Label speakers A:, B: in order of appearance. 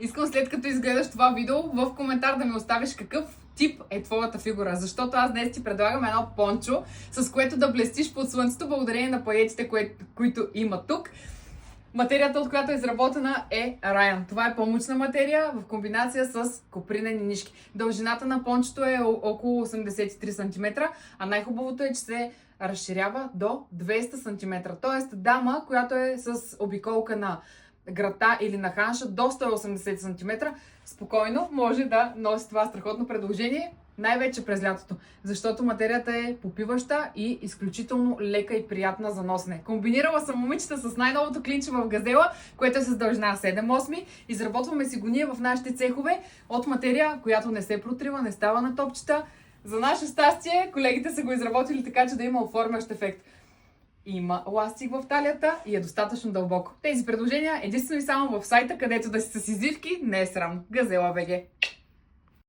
A: Искам след като изгледаш това видео, в коментар да ми оставиш какъв тип е твоята фигура, защото аз днес ти предлагам едно пончо, с което да блестиш под слънцето, благодарение на паетите, които има тук. Материята, от която е изработена, е Райан. Това е памучна материя в комбинация с копринени нишки. Дължината на пончето е около 83 см, а най-хубавото е, че се разширява до 200 см. Тоест дама, която е с обиколка на грата или на ханша до 180 см, спокойно може да носи това страхотно предложение, най-вече през лятото, защото материята е попиваща и изключително лека и приятна за носене. Комбинирала съм момичета с най-новото клинче в Газела, което е с дължина 7/8. Изработваме си го ние в нашите цехове от материя, която не се протрива, не става на топчета. За наше щастие, колегите са го изработили така, че да има оформящ ефект. Има ластик в талията и е достатъчно дълбоко. Тези предложения единствено и само в сайта, където да си с извивки, не е срам. Газела БГ.